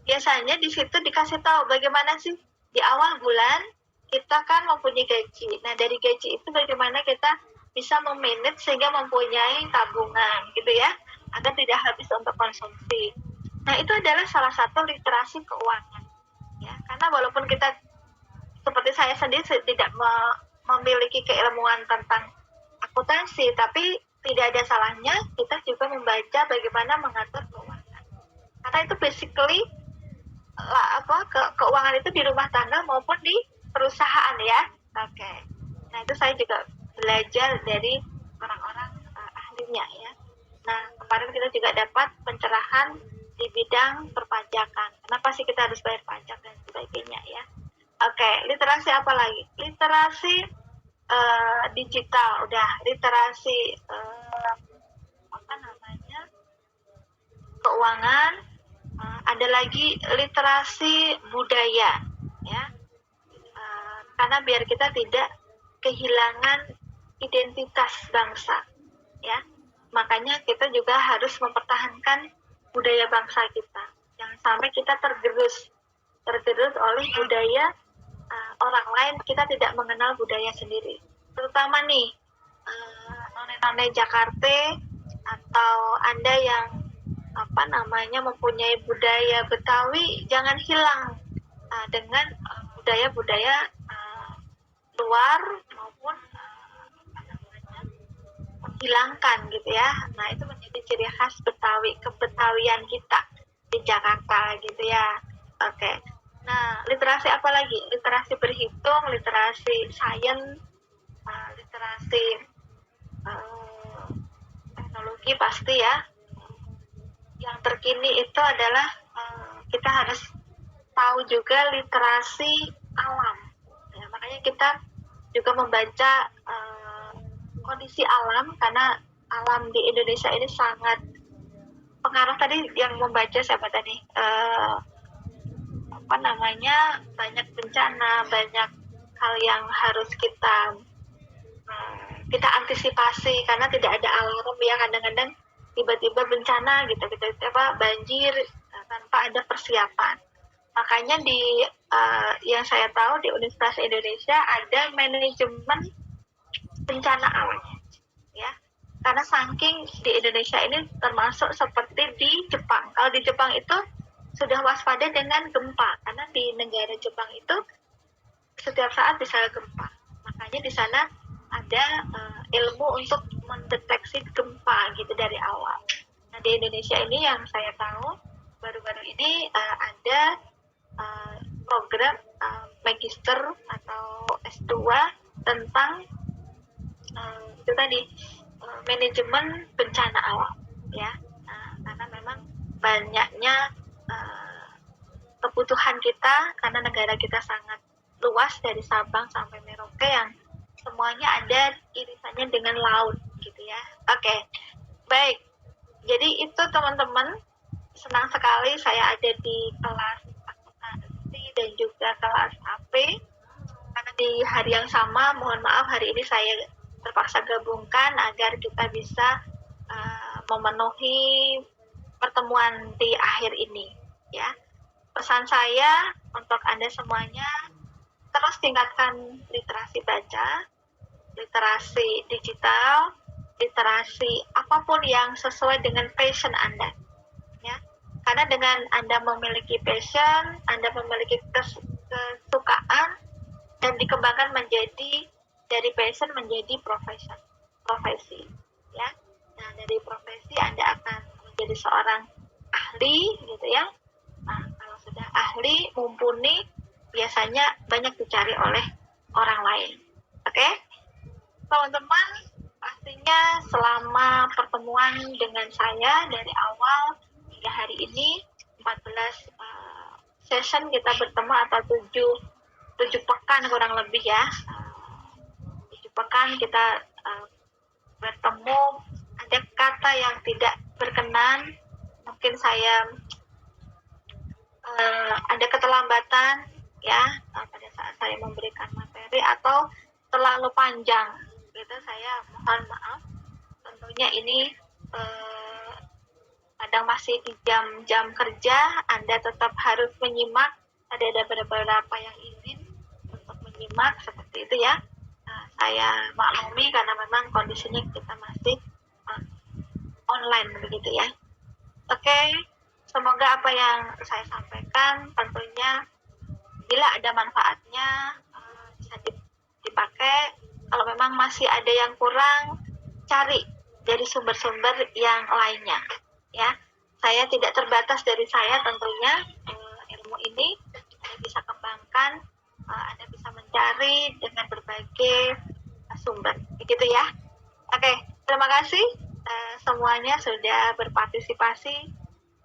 biasanya di situ dikasih tahu bagaimana sih di awal bulan kita kan mempunyai gaji. Nah, dari gaji itu bagaimana kita bisa memanage sehingga mempunyai tabungan gitu ya, agar tidak habis untuk konsumsi. Nah, itu adalah salah satu literasi keuangan ya, karena walaupun kita seperti saya sendiri tidak memiliki keilmuan tentang akuntansi, tapi tidak ada salahnya kita juga membaca bagaimana mengatur keuangan, karena itu basically keuangan itu di rumah tangga maupun di perusahaan ya. Oke. Nah, itu saya juga belajar dari orang-orang ahlinya ya. Nah, kemarin kita juga dapat pencerahan di bidang perpajakan. Kenapa sih kita harus bayar pajak dan sebagainya ya. Oke, literasi apa lagi? Literasi digital, udah. Literasi keuangan, ada lagi literasi budaya ya. Karena biar kita tidak kehilangan identitas bangsa ya, makanya kita juga harus mempertahankan budaya bangsa kita. Jangan sampai kita tergerus oleh budaya orang lain, kita tidak mengenal budaya sendiri. Terutama nih none-none Jakarta atau Anda yang mempunyai budaya Betawi, jangan hilang dengan budaya-budaya luar maupun menghilangkan gitu ya. Nah, itu menjadi ciri khas Betawi, kebetawian kita di Jakarta gitu ya. Oke. Nah, literasi apa lagi? Literasi berhitung, literasi sains, literasi teknologi pasti ya. Yang terkini itu adalah kita harus tahu juga literasi alam. Ya, makanya kita juga membaca kondisi alam, karena alam di Indonesia ini sangat pengaruh. Tadi yang membaca siapa tadi? Banyak bencana, banyak hal yang harus kita antisipasi, karena tidak ada alarm ya, kadang-kadang tiba-tiba bencana gitu, banjir tanpa ada persiapan. Makanya yang saya tahu di Universitas Indonesia ada manajemen bencana alam ya, karena saking di Indonesia ini termasuk seperti di Jepang. Kalau di Jepang itu sudah waspada dengan gempa, karena di negara Jepang itu setiap saat bisa gempa. Makanya di sana ada ilmu untuk mendeteksi gempa gitu dari awal. Nah, di Indonesia ini yang saya tahu baru-baru ini ada program magister atau S2 tentang itu tadi manajemen bencana alam ya. Karena memang banyaknya kebutuhan kita, karena negara kita sangat luas dari Sabang sampai Merauke. dengan laut gitu ya. Oke, baik. Jadi itu teman-teman, senang sekali saya ada di kelas akuntansi dan juga kelas AP. Karena di hari yang sama, mohon maaf hari ini saya terpaksa gabungkan agar kita bisa memenuhi pertemuan di akhir ini ya. Pesan saya untuk Anda semuanya, terus tingkatkan literasi baca, literasi digital, literasi apapun yang sesuai dengan passion Anda ya. Karena dengan Anda memiliki passion, Anda memiliki kesukaan dan dikembangkan menjadi dari passion menjadi profesi ya. Nah, dari profesi Anda akan menjadi seorang ahli gitu ya. Nah, kalau sudah ahli, mumpuni, biasanya banyak dicari oleh orang lain. Oke? Teman-teman, pastinya selama pertemuan dengan saya dari awal hingga hari ini 14 session kita bertemu atau 7 pekan kurang lebih ya. 7 pekan kita bertemu, ada kata yang tidak berkenan, mungkin saya ada keterlambatan ya pada saat saya memberikan materi atau terlalu panjang gitu, saya mohon maaf. Tentunya ini kadang masih di jam kerja, Anda tetap harus menyimak. Ada beberapa yang izin untuk menyimak seperti itu ya. Saya maklumi karena memang kondisinya kita masih online begitu ya. Oke, semoga apa yang saya sampaikan tentunya bila ada manfaatnya bisa dipakai. Kalau memang masih ada yang kurang, cari dari sumber-sumber yang lainnya ya. Saya tidak terbatas dari saya tentunya, ilmu ini Anda bisa kembangkan, Anda bisa mencari dengan berbagai sumber begitu ya. Oke, terima kasih semuanya sudah berpartisipasi.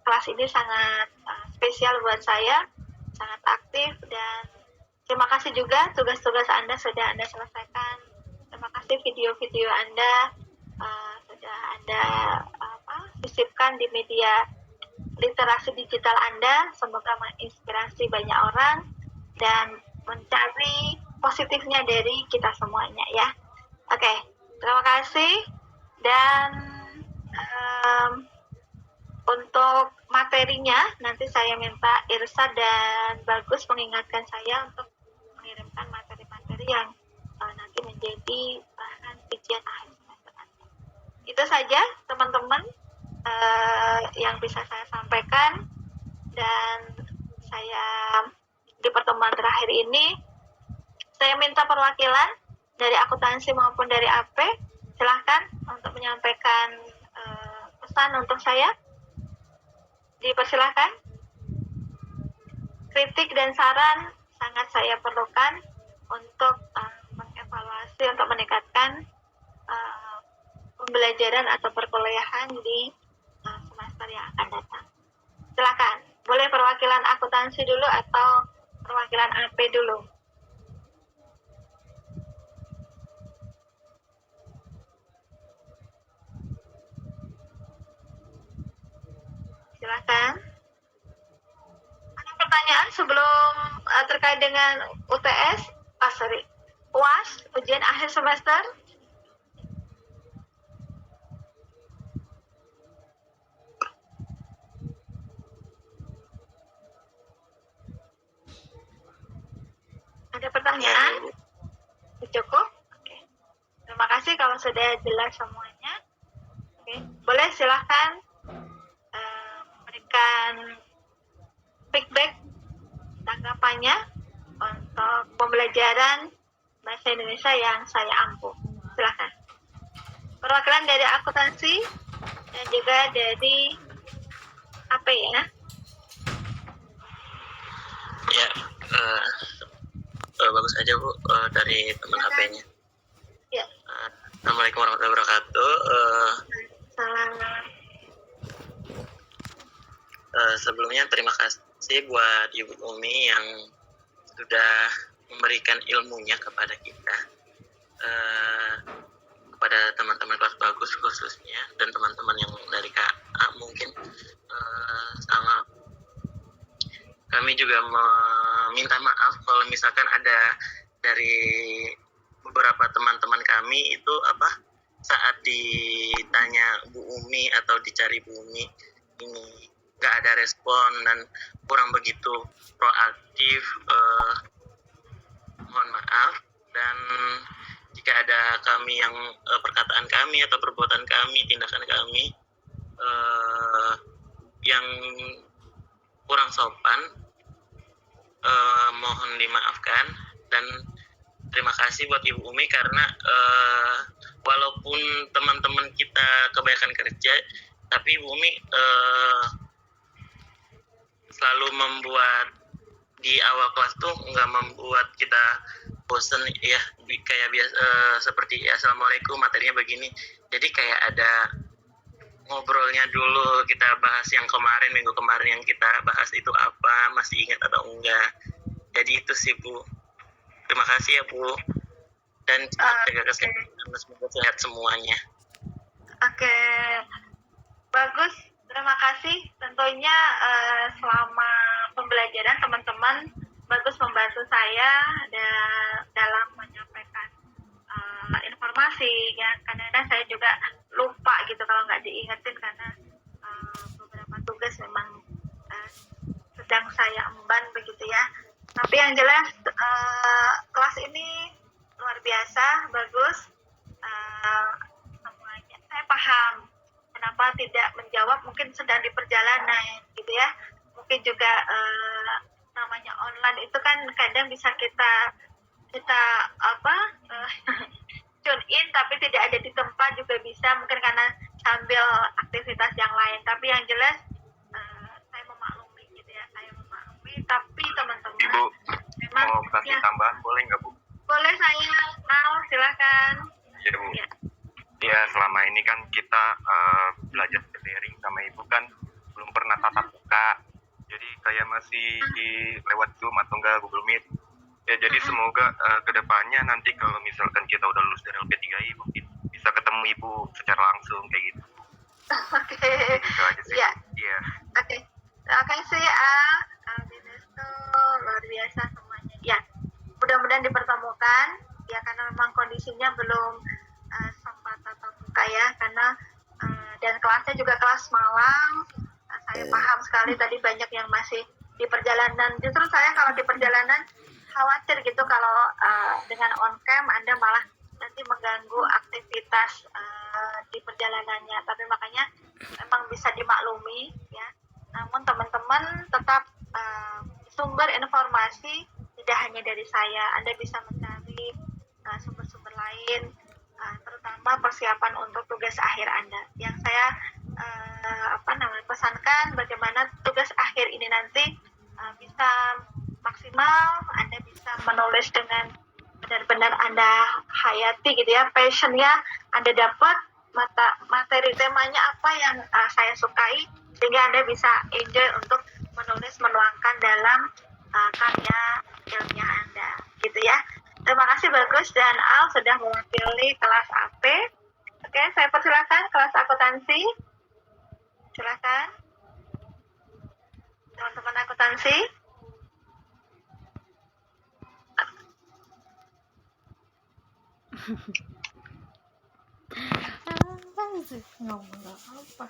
Kelas ini sangat spesial buat saya, sangat aktif, dan terima kasih juga tugas-tugas Anda sudah Anda selesaikan. Terima kasih video-video Anda sudah Anda sisipkan di media literasi digital Anda. Semoga menginspirasi banyak orang dan mencari positifnya dari kita semuanya ya. Oke, terima kasih. Dan untuk materinya nanti saya minta Irsa dan Bagus mengingatkan saya untuk mengirimkan materi-materi yang nanti menjadi bahan ujian akhir semester Anda. Itu saja teman-teman yang bisa saya sampaikan, dan saya di pertemuan terakhir ini saya minta perwakilan dari akuntansi maupun dari AP, silahkan untuk menyampaikan pesan untuk saya. Dipersilahkan. Kritik dan saran sangat saya perlukan untuk mengevaluasi, untuk meningkatkan pembelajaran atau perkuliahan di semester yang akan datang. Silakan, boleh perwakilan akuntansi dulu atau perwakilan AP dulu. Silakan. Ada pertanyaan sebelum terkait dengan UTS? UAS, ujian akhir semester? Ada pertanyaan? Cukup? Oke. Terima kasih kalau sudah jelas semuanya. Oke. Boleh silahkan memberikan feedback tanggapannya untuk pembelajaran bahasa Indonesia yang saya ampuh. Silahkan. Perwakilan dari akuntansi dan juga dari AP ya. Ya, bagus aja Bu, dari teman HP-nya. Ya. Assalamualaikum warahmatullahi wabarakatuh. Salam. Sebelumnya terima kasih buat Ibu Umi yang sudah memberikan ilmunya kepada kita, kepada teman juga meminta maaf kalau misalkan ada dari beberapa teman-teman kami itu saat ditanya Bu Umi atau dicari Bu Umi ini nggak ada respon dan kurang begitu proaktif. Mohon maaf, dan jika ada kami yang perkataan kami atau perbuatan kami, tindakan kami yang kurang sopan, mohon dimaafkan. Dan terima kasih buat Ibu Umi karena walaupun teman-teman kita kebanyakan kerja, tapi Ibu Umi selalu membuat di awal kelas tuh nggak membuat kita bosen ya, kayak biasa seperti assalamualaikum materinya begini, jadi kayak ada ngobrolnya dulu, kita bahas yang kemarin, minggu kemarin yang kita bahas itu apa, masih ingat atau enggak. Jadi itu sih Bu, terima kasih ya Bu, dan jaga kesehatan, semoga sehat semuanya. Oke, bagus. Terima kasih. Tentunya selama pembelajaran teman-teman bagus membantu saya dalam menyampaikan informasi. Ya, kadang-kadang saya juga lupa gitu kalau nggak diingetin karena beberapa tugas memang sedang saya emban begitu ya. Tapi yang jelas kelas ini luar biasa, bagus. Semuanya saya paham kenapa tidak menjawab, mungkin sedang di perjalanan gitu ya, mungkin juga namanya online itu kan kadang bisa kita tune in tapi tidak ada di tempat juga bisa, mungkin karena sambil aktivitas yang lain. Tapi yang jelas saya memaklumi gitu ya, saya memaklumi. Tapi teman-teman Ibu memang mau kasih ya, tambahan boleh nggak Bu? boleh saya silakan. Ya Bu. Ya. Ya, selama ini kan kita belajar daring sama Ibu kan belum pernah tatap muka. Jadi kayak masih lewat Zoom atau enggak Google Meet. Ya, jadi semoga kedepannya nanti kalau misalkan kita udah lulus dari LP3I mungkin bisa ketemu Ibu secara langsung kayak gitu. Oke. Gitu aja sih. Ya. Iya. Oke. Terima kasih Dinesto, luar biasa semuanya. Ya, mudah-mudahan dipertemukan ya, karena memang kondisinya belum sempat tatap muka ya, karena dan kelasnya juga kelas malam. Saya paham sekali tadi banyak yang masih di perjalanan. Justru saya kalau di perjalanan khawatir gitu kalau dengan on cam Anda malah nanti mengganggu aktivitas di perjalanannya. Tapi makanya memang bisa dimaklumi ya. Namun teman-teman tetap sumber informasi tidak hanya dari saya. Anda bisa mencari sumber-sumber lain, terutama persiapan untuk tugas akhir Anda. Yang saya pesankan bagaimana tugas akhir ini nanti bisa maksimal, Anda bisa menulis dengan benar-benar Anda hayati gitu ya, passionnya Anda dapat, materi temanya apa yang saya sukai, sehingga Anda bisa enjoy untuk menuangkan dalam karya ilmiah Anda gitu ya. Terima kasih bagus, dan Al sudah mewakili kelas AP. Oke, saya persilakan kelas akuntansi. Silakan. Teman-teman akuntansi. Ngomong apa?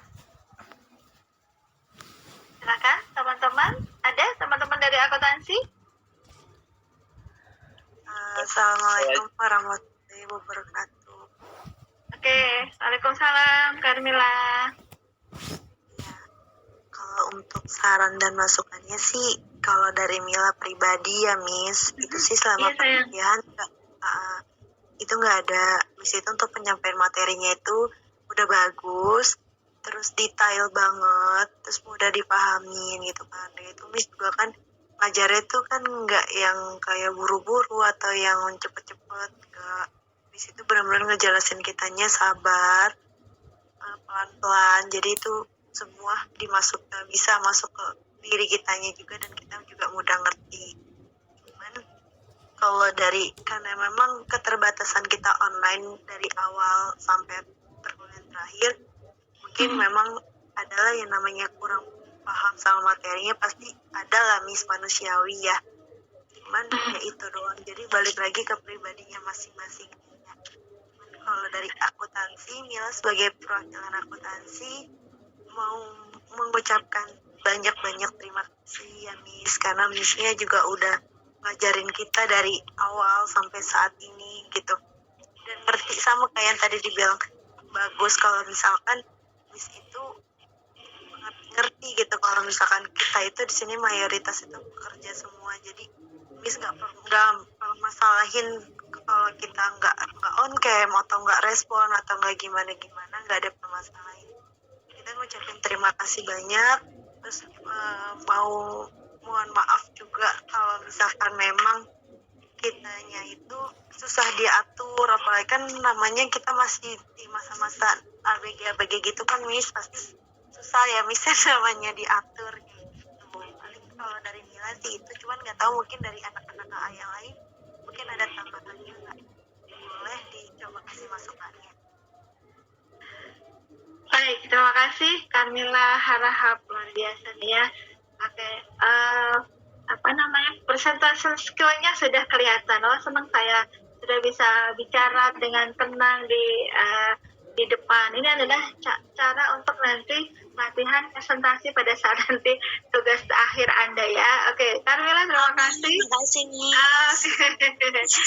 Silakan teman-teman. Ada teman-teman dari akuntansi? Assalamualaikum warahmatullahi wabarakatuh. Oke, waalaikumsalam Karmila. Ya, kalau untuk saran dan masukannya sih, kalau dari Mila pribadi ya Miss, itu sih selama Iya, sayang. penelitian itu nggak ada. Miss itu untuk penyampaian materinya itu udah bagus, terus detail banget, terus mudah dipahamin gitu kan. Dan itu Miss juga kan ngajarnya tuh kan nggak yang kayak buru-buru atau yang cepet-cepet, nggak. Miss itu benar-benar ngejelasin kitanya sabar, pelan-pelan, jadi itu semua bisa masuk ke diri kitanya juga, dan kita juga mudah ngerti. Cuman kalau karena memang keterbatasan kita online dari awal sampai perkuliahan terakhir, mungkin memang adalah yang namanya kurang paham sama materinya pasti ada lah Miss, manusiawi ya. Cuman ya itu doang, jadi balik lagi ke pribadinya masing-masing. Kalau dari akuntansi, Mila sebagai perwakilan akuntansi mau mengucapkan banyak-banyak terima kasih ya Miss, karena Missnya juga udah ngajarin kita dari awal sampai saat ini gitu. Dan ngerti sama kayak yang tadi dibilang, bagus kalau misalkan Miss itu ngerti gitu kalau misalkan kita itu di sini mayoritas itu bekerja semua. Jadi Miss nggak masalahin kalau kita nggak on cam atau nggak respon atau nggak gimana, nggak ada permasalahan. Kita ngucapin terima kasih banyak. Terus mohon maaf juga kalau misalkan memang kitanya itu susah diatur, apalagi kan namanya kita masih di masa-masa ABG gitu kan Miss, pasti susah ya Miss namanya diatur gitu. Paling kalau dari Mila sih itu, cuman nggak tahu mungkin dari anak-anak yang lain mungkin ada tambahannya nggak, boleh dicoba kasih masukannya. Baik, terima kasih Carmila Harahap, luar biasa nih ya. Oke, presentasi skillnya sudah kelihatan. Oh, senang saya sudah bisa bicara dengan tenang di depan. Ini adalah cara untuk nanti latihan presentasi pada saat nanti tugas akhir Anda ya. Oke, Carmila terima kasih. Terima kasih Miss.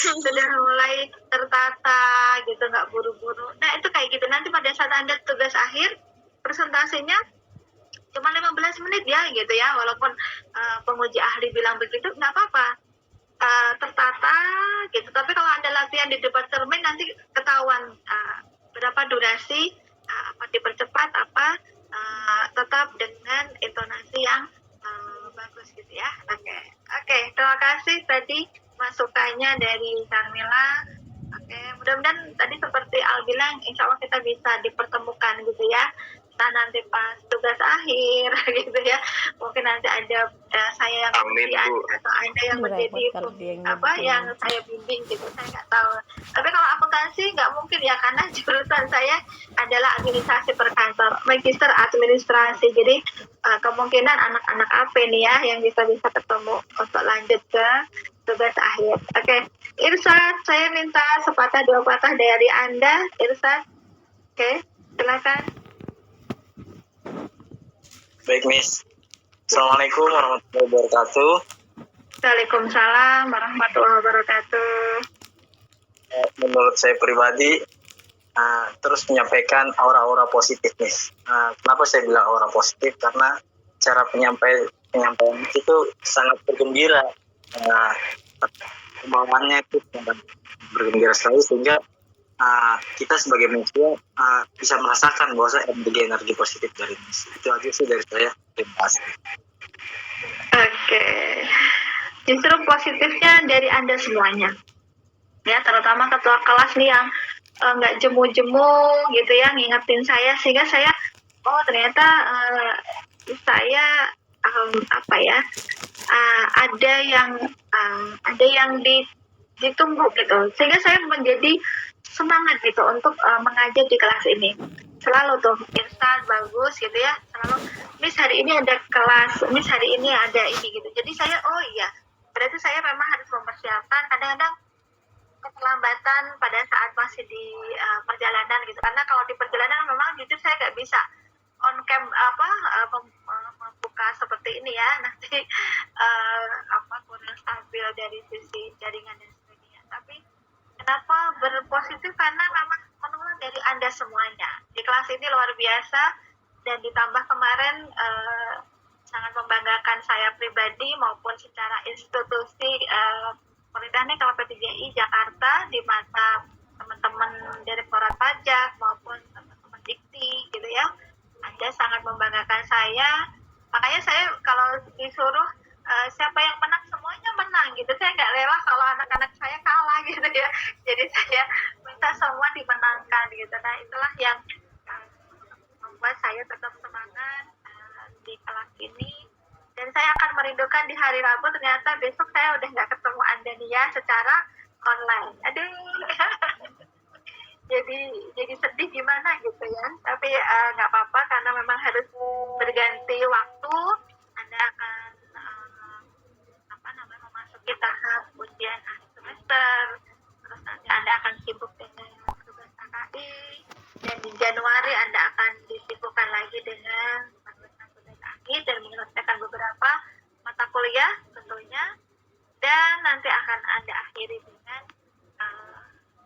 Sudah mulai tertata gitu, nggak buru-buru. Nah itu kayak gitu, nanti pada saat Anda tugas akhir presentasinya cuma 15 menit ya gitu ya, walaupun penguji ahli bilang begitu nggak apa-apa, tertata gitu. Tapi kalau Anda latihan di depan cermin nanti ketahuan berapa durasi, apa dipercepat, apa tetap dengan intonasi yang bagus gitu ya. Oke, terima kasih tadi masukannya dari Carmila. Oke, mudah-mudahan tadi seperti Al bilang, insya Allah kita bisa dipertemukan gitu ya. Nah, nanti pas tugas akhir gitu ya, mungkin nanti ada saya yang Amin, Bu. atau Anda yang menjadi yang saya bimbing gitu, saya nggak tahu. Tapi kalau akuntansi nggak mungkin ya, karena jurusan saya adalah administrasi perkantor, magister administrasi. Jadi kemungkinan anak-anak AP nih ya yang bisa ketemu untuk lanjut ke tugas akhir. Oke, Irsad, saya minta sepatah dua patah dari Anda, Irsad. Oke, silakan. Baik, Miss. Assalamualaikum warahmatullahi wabarakatuh. Waalaikumsalam warahmatullahi wabarakatuh. Menurut saya pribadi, terus menyampaikan aura-aura positif, Miss. Kenapa saya bilang aura positif? Karena cara penyampaian itu sangat bergembira. Kemauannya itu sangat bergembira sekali, sehingga kita sebagai manusia bisa merasakan bahwa energi positif dari Miss. Itu aja sih dari saya. Terima kasih. Oke, justru positifnya dari Anda semuanya ya, terutama ketua kelas nih yang nggak jemu-jemu gitu ya, ngingetin saya, sehingga saya ternyata saya ada yang ditunggu gitu, sehingga saya menjadi semangat gitu untuk mengajar di kelas ini. Selalu tuh Irsal bagus gitu ya, selalu Miss hari ini ada kelas, Miss hari ini ada ini gitu. Jadi saya berarti saya memang harus mempersiapkan. Kadang-kadang keterlambatan pada saat masih di perjalanan gitu, karena kalau di perjalanan memang jujur saya nggak bisa on cam membuka seperti ini ya, nanti kurang stabil dari sisi jaringan dan sebagainya. Tapi kenapa berpositif? Karena memang menular dari Anda semuanya di kelas ini luar biasa, dan ditambah kemarin sangat membanggakan saya pribadi maupun secara institusi Politeknik KP3I Jakarta di mata teman-teman Direktorat Pajak maupun teman-teman Dikti gitu ya. Anda sangat membanggakan saya, makanya saya kalau disuruh siapa yang menang, semuanya menang gitu. Saya nggak rela kalau anak-anak saya kalah gitu ya. Jadi saya minta semua dimenangkan gitu. Nah itulah yang membuat saya tetap semangat di kelas ini. Dan saya akan merindukan di hari Rabu, ternyata besok saya udah nggak ketemu Anda nih ya secara online. Aduh. jadi sedih gimana gitu ya. Tapi nggak apa-apa, karena memang harus berganti waktu. Januari Anda akan disibukkan lagi dengan angkutan kaki dan menyelesaikan beberapa mata kuliah tentunya, dan nanti akan Anda akhiri dengan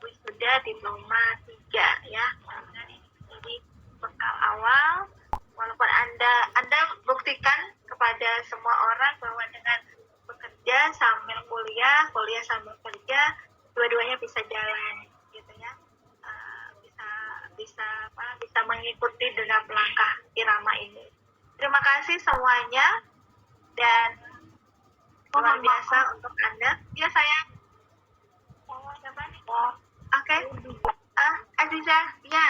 wisuda diploma 3 ya. Mudah-mudahan ini menjadi bekal awal, walaupun Anda buktikan kepada semua orang bahwa dengan bekerja sambil kuliah sambil kerja, dua-duanya bisa jalan gitu ya. Bisa mengikuti dengan langkah irama ini. Terima kasih semuanya dan luar biasa untuk Anda. Ya sayang. Oke. Aziza, ya.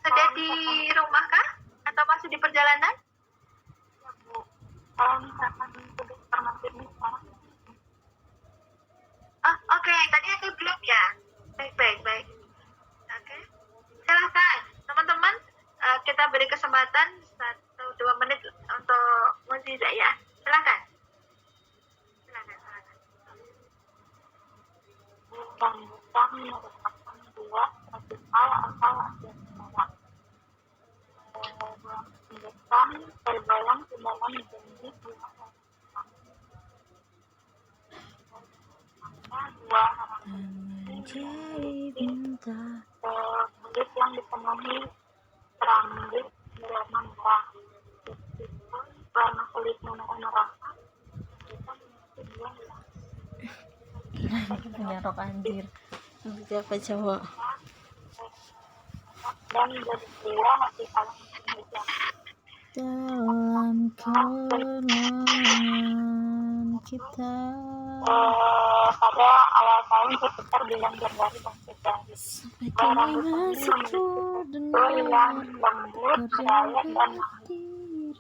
Sudah di rumah kah? Atau masih di perjalanan? Oke. Tadi aku belum ya. Baik. Oke. Silakan, teman-teman. Kita beri kesempatan 1-2 menit untuk Muziza ya. Silakan. Bukan merupakan dua radikal asal Asia Tenggara. Bukan tergolong ke dalam jenis dua Menjadi bintang. kulit yang dipenuhi rambut berwarna merah. Meskipun warna kulitnya merah, kita memiliki dua Punya rok anjir. Siapa cowok? dan jadi dua hati kalau Dalam kenangan kita. pada awal tahun sekitar bulan Januari dan Februari. Bagaimana sepenuhnya yang lembut, daya dan hadir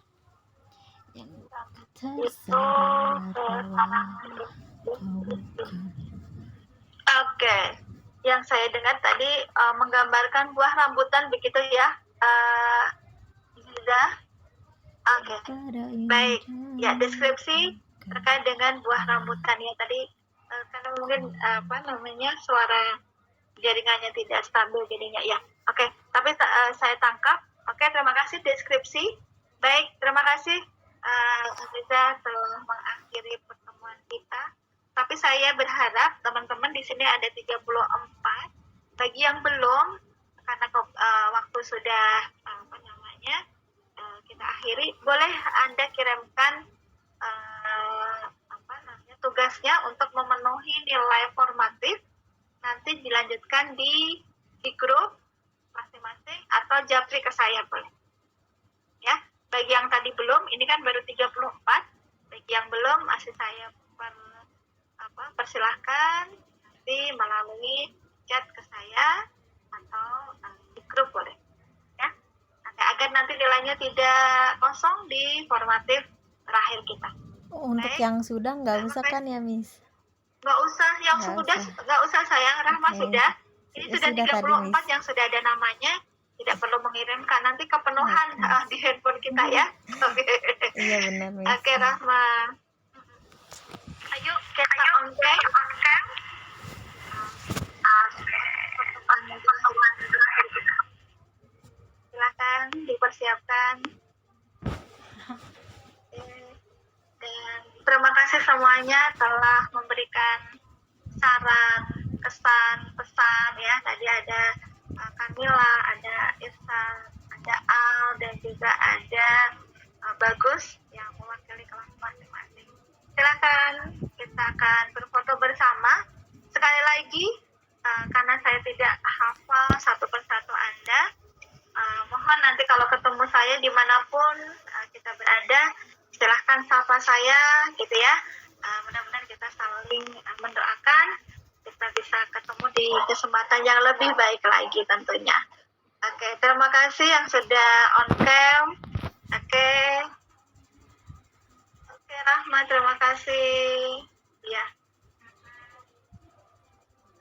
yang itu tersadar bahwa Oke. Yang saya dengar tadi menggambarkan buah rambutan begitu ya, Ziza. Oke. Baik. Ya, deskripsi terkait dengan buah rambutan ya tadi, karena mungkin suara jaringannya tidak stabil jadinya ya. Oke, tapi saya tangkap. Oke, terima kasih deskripsi. Baik, terima kasih Aziza telah mengakhiri pertemuan kita. Tapi saya berharap teman-teman di sini ada 34. Bagi yang belum, karena waktu sudah kita akhiri, boleh Anda kirimkan tugasnya untuk memenuhi nilai formatif, nanti dilanjutkan di grup masing-masing atau japri ke saya boleh. Ya, bagi yang tadi belum, ini kan baru 34. Bagi yang belum, masih saya persilahkan nanti melalui chat ke saya atau di grup boleh. Ya, agar nanti nilainya tidak kosong di formatif terakhir kita. untuk yang sudah nggak usah kan ya Miss? Nggak usah, yang sudah nggak usah sayang, Rahma sudah. Ini sudah 34 tadi, yang sudah ada namanya, tidak perlu mengirimkan, nanti kepenuhan di handphone kita ya. Oke. Iya benar Miss. Oke Rahma. Ayo kita on cam. Silakan dipersiapkan. Dan terima kasih semuanya telah memberikan saran, kesan, pesan ya. Tadi ada Kamila, ada Irsan, ada Al, dan juga ada Bagus yang mewakili kelas masing-masing. Silakan, kita akan berfoto bersama. Sekali lagi, karena saya tidak hafal satu persatu Anda, mohon nanti kalau ketemu saya dimanapun kita berada, silahkan sapa saya gitu ya. Mudah-mudahan kita saling mendoakan, kita bisa ketemu di kesempatan yang lebih baik lagi tentunya. Oke, terima kasih yang sudah on cam. Oke, Rahma, terima kasih. Ya.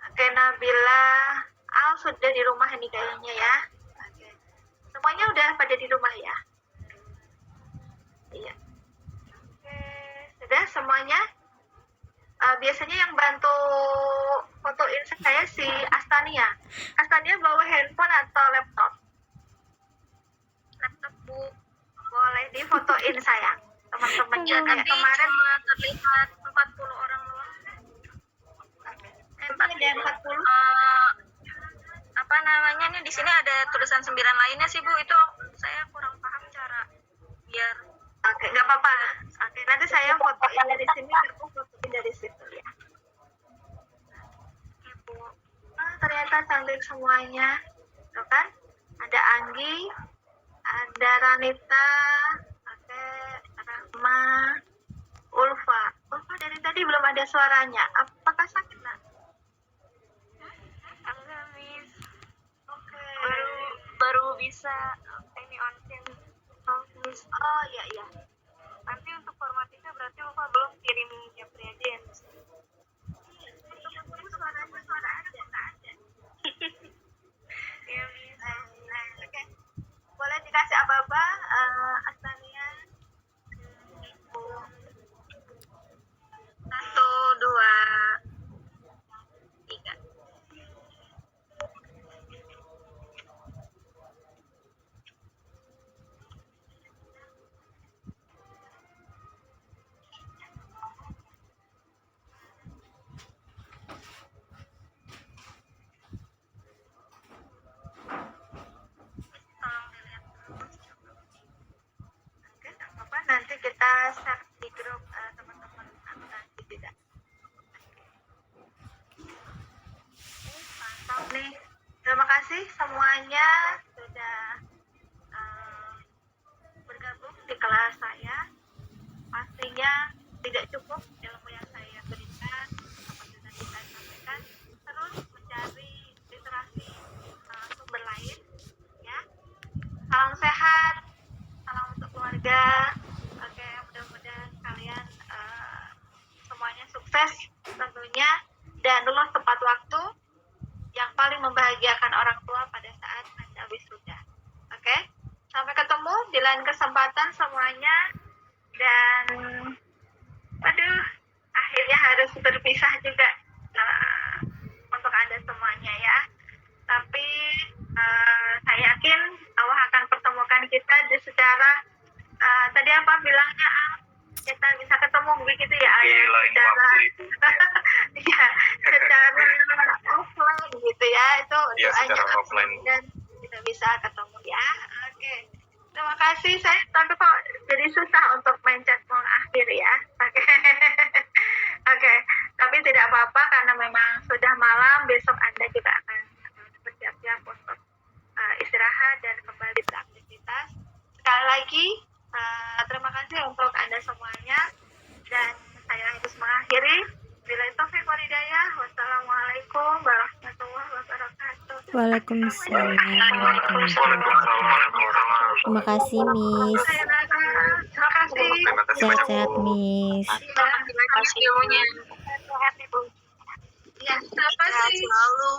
Oke, Nabila, Al sudah di rumah nih kayaknya ya. Oke. Semuanya udah pada di rumah ya. Iya. Oke, sudah semuanya? biasanya yang bantu fotoin saya si Astania. Astania bawa handphone atau laptop? Laptop Bu. Boleh difotoin sayang. Teman-temannya Ya, kayak tapi kemarin cuma terlihat 40 orang doang. ada 40. Apa namanya nih, di sini ada tulisan 9 lainnya sih Bu, itu saya kurang paham cara biar. Oke, nggak apa-apa. Oke, nanti saya fotoin dari sini, aku fotoin dari situ ya. Oke, Bu. Ternyata cantik semuanya. Tuh kan? Ada Anggi, ada Ranita, oke, Rahma, Ulfa. Ulfa dari tadi belum ada suaranya. Apakah sakit, Nak? Enggak, Miss. Oke. Baru bisa ini on cam. Miss. Oh, iya, iya. Nanti untuk formatnya berarti Ulfa belum kirim Japri aja ya, Miss. Suaranya suara ada, nggak ada. Iya, Miss. Oke. Boleh dikasih aba-aba, Astania? 1, 2, 3. Tolong dilihat dulu. Oke, nggak apa-apa. Nanti kita share di grup teman-teman nanti tidak. Mantap nih. Terima kasih semuanya sudah bergabung di kelas saya. Pastinya tidak cukup ilmu yang saya berikan, seperti tadi saya sampaikan. Terus mencari literasi sumber lain, ya. Salam sehat, salam untuk keluarga. Oke, mudah-mudahan kalian semuanya sukses tentunya dan lulus tepat waktu, yang paling membahagiakan orang tua pada saat Anda wisuda. Oke, sampai ketemu di lain kesempatan semuanya. Dan aduh, akhirnya harus berpisah juga untuk Anda semuanya ya. Tapi saya yakin Allah akan pertemukan kita secara tadi apa bilangnya, kita bisa ketemu begitu ya, Di lain secara waktu. ya, secara offline gitu ya. Itu Iya, doanya secara aku offline. dan kita bisa ketemu ya. Oke, terima kasih. Saya tapi kok jadi susah untuk mencet mengakhir ya. Oke. Oke, tapi tidak apa-apa karena memang sudah malam. Besok Anda juga akan bersiap-siap untuk istirahat dan kembali beraktivitas. Sekali lagi terima kasih untuk Anda semuanya, dan saya harus mengakhiri. Bila taufik wal hidayah. Wassalamualaikum warahmatullahi wabarakatuh. Waalaikumsalam. Terima kasih, Miss. Terima kasih. Sehat-sehat, Miss. Terima kasih ilmunya. Sehat, Ibu. Ya, terima kasih. Selalu.